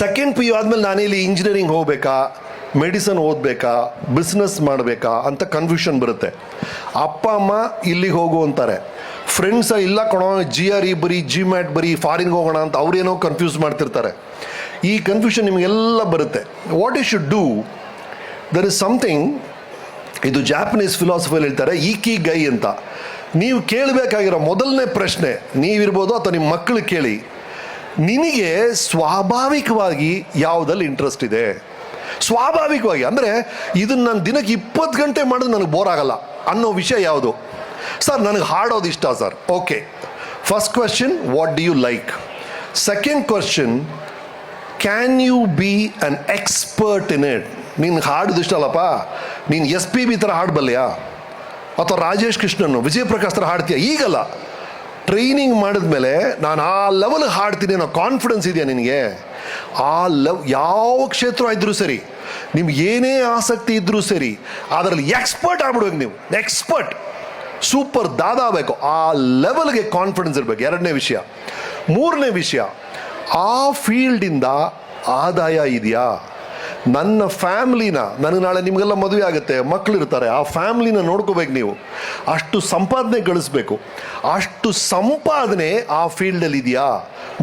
Second P U ಆದಮೇಲೆ ನಾನಿಲ್ಲಿ engineering ಹೋಗ್ಬೇಕಾ, ಮೆಡಿಸನ್ ಓದಬೇಕಾ, ಬಿಸ್ನೆಸ್ ಮಾಡಬೇಕಾ ಅಂತ ಕನ್ಫ್ಯೂಷನ್ ಬರುತ್ತೆ. ಅಪ್ಪ ಅಮ್ಮ ಇಲ್ಲಿಗೆ ಹೋಗು ಅಂತಾರೆ, ಫ್ರೆಂಡ್ಸ ಇಲ್ಲ ಕಣೋ GRE ಬರೀ GMAT ಬರೀ ಫಾರಿನ್ಗೆ ಹೋಗೋಣ ಅಂತ ಅವ್ರೇನೋ ಕನ್ಫ್ಯೂಸ್ ಮಾಡ್ತಿರ್ತಾರೆ. ಈ ಕನ್ಫ್ಯೂಷನ್ ನಿಮಗೆಲ್ಲ ಬರುತ್ತೆ. What you should do, there is something, ಇದು ಜಾಪನೀಸ್ ಫಿಲಾಸಫಿಯಲ್ಲಿ ಹೇಳ್ತಾರೆ ಈಕಿ ಗೈ ಅಂತ. ನೀವು ಕೇಳಬೇಕಾಗಿರೋ ಮೊದಲನೇ ಪ್ರಶ್ನೆ, ನೀವಿರ್ಬೋದು ಅಥವಾ ನಿಮ್ಮ ಮಕ್ಕಳು ಕೇಳಿ, ನಿನಗೆ ಸ್ವಾಭಾವಿಕವಾಗಿ ಯಾವುದಲ್ಲಿ ಇಂಟ್ರೆಸ್ಟ್ ಇದೆ? ಸ್ವಾಭಾವಿಕವಾಗಿ ಅಂದರೆ ಇದನ್ನು ನಾನು ದಿನಕ್ಕೆ 20 ಗಂಟೆ ಮಾಡಿದ್ರೆ ನನಗೆ ಬೋರ್ ಆಗಲ್ಲ ಅನ್ನೋ ವಿಷಯ ಯಾವುದು? ಸರ್ ನನಗೆ ಹಾಡೋದು ಇಷ್ಟ sir. Okay, first question, what do you like? Second question, can you be an expert in it? ನಿನ್ಗೆ ಹಾಡೋದು ಇಷ್ಟ ಅಲ್ಲಪ್ಪ, ನೀನು SPB ಥರ ಹಾಡಬಲ್ಲೆಯಾ, ಅಥವಾ ರಾಜೇಶ್ ಕೃಷ್ಣನ್, ವಿಜಯಪ್ರಕಾಶ್ ಥರ ಹಾಡ್ತೀಯ? ಈಗಲ್ಲ, ಟ್ರೈನಿಂಗ್ ಮಾಡಿದ್ಮೇಲೆ ನಾನು ಆ ಲೆವೆಲ್ಗೆ ಹಾಡ್ತೀನಿ ಅನ್ನೋ ಕಾನ್ಫಿಡೆನ್ಸ್ ಇದೆಯಾ ನಿನಗೆ? ಆ ಯಾವ ಕ್ಷೇತ್ರ ಇದ್ರೂ ಸರಿ, ನಿಮ್ಗೆ ಏನೇ ಆಸಕ್ತಿ ಇದ್ರೂ ಸರಿ, ಅದರಲ್ಲಿ ಎಕ್ಸ್ಪರ್ಟ್ ಆಗ್ಬಿಡ್ಬೇಕು. ನೀವು ಎಕ್ಸ್ಪರ್ಟ್, ಸೂಪರ್ ದಾದಾ ಆಗಬೇಕು. ಆ ಲೆವೆಲ್ಗೆ ಕಾನ್ಫಿಡೆನ್ಸ್ ಇರಬೇಕು. ಎರಡನೇ ವಿಷಯ. ಮೂರನೇ ವಿಷಯ, ಆ ಫೀಲ್ಡಿಂದ ಆದಾಯ ಇದೆಯಾ? ನನ್ನ ಫ್ಯಾಮ್ಲಿನ, ನನಗೆ ನಾಳೆ ನಿಮಗೆಲ್ಲ ಮದುವೆ ಆಗುತ್ತೆ, ಮಕ್ಕಳು ಇರ್ತಾರೆ, ಆ ಫ್ಯಾಮ್ಲಿನ ನೋಡ್ಕೋಬೇಕು ನೀವು. ಅಷ್ಟು ಸಂಪಾದನೆ ಗಳಿಸ್ಬೇಕು. ಅಷ್ಟು ಸಂಪಾದನೆ ಆ ಫೀಲ್ಡಲ್ಲಿ ಇದೆಯಾ?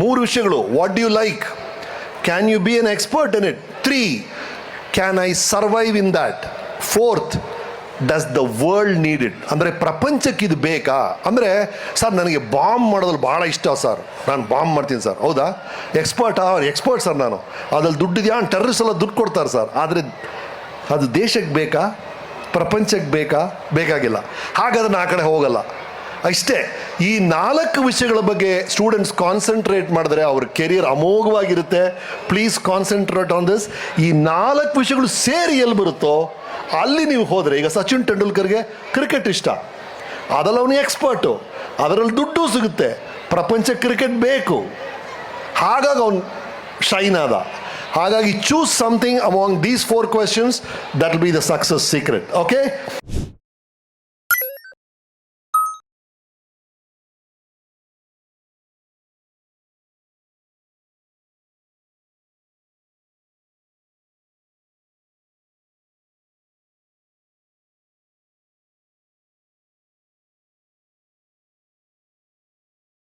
ಮೂರು ವಿಷಯಗಳು. What do you like? Can you be an expert in it? 3, can I survive in that? 4th, does the world need it? ಅಂದರೆ ಪ್ರಪಂಚಕ್ಕೆ ಇದು ಬೇಕಾ? ಅಂದರೆ ಸರ್ ನನಗೆ ಬಾಂಬ್ ಮಾಡೋದ್ರಲ್ಲಿ ಭಾಳ ಇಷ್ಟ ಸರ್, ನಾನು ಬಾಂಬ್ ಮಾಡ್ತೀನಿ ಸರ್. ಹೌದಾ? ಎಕ್ಸ್ಪರ್ಟ್ ಸರ್ ನಾನು. ಅದ್ರಲ್ಲಿ ದುಡ್ಡಿದೆಯಾ? ಟೆರರಿಸ್ಟ್ ಎಲ್ಲ ದುಡ್ಡು ಕೊಡ್ತಾರೆ ಸರ್. ಆದರೆ ಅದು ದೇಶಕ್ಕೆ ಬೇಕಾ? ಪ್ರಪಂಚಕ್ಕೆ ಬೇಕಾ? ಬೇಕಾಗಿಲ್ಲ. ಹಾಗಾದ್ರೆ ನಾನು ಆ ಕಡೆ ಹೋಗಲ್ಲ. ಅಷ್ಟೇ. ಈ 4 ವಿಷಯಗಳ ಬಗ್ಗೆ ಸ್ಟೂಡೆಂಟ್ಸ್ ಕಾನ್ಸಂಟ್ರೇಟ್ ಮಾಡಿದ್ರೆ ಅವ್ರ ಕೆರಿಯರ್ ಅಮೋಘವಾಗಿರುತ್ತೆ. Please concentrate on this. ಈ 4 ವಿಷಯಗಳು ಸೇರಿ ಎಲ್ಲಿ ಬರುತ್ತೋ ಅಲ್ಲಿ ನೀವು ಹೋದರೆ, ಈಗ ಸಚಿನ್ ತೆಂಡೂಲ್ಕರ್ಗೆ ಕ್ರಿಕೆಟ್ ಇಷ್ಟ, ಅದರಲ್ಲಿ ಅವನು ಎಕ್ಸ್ಪರ್ಟು, ಅದರಲ್ಲಿ ದುಡ್ಡು ಸಿಗುತ್ತೆ, ಪ್ರಪಂಚಕ್ಕೆ ಕ್ರಿಕೆಟ್ ಬೇಕು, ಹಾಗಾಗಿ ಅವನು ಶೈನ್ ಆದ. ಹಾಗಾಗಿ choose something among these 4 questions, that will be the success secret. Okay?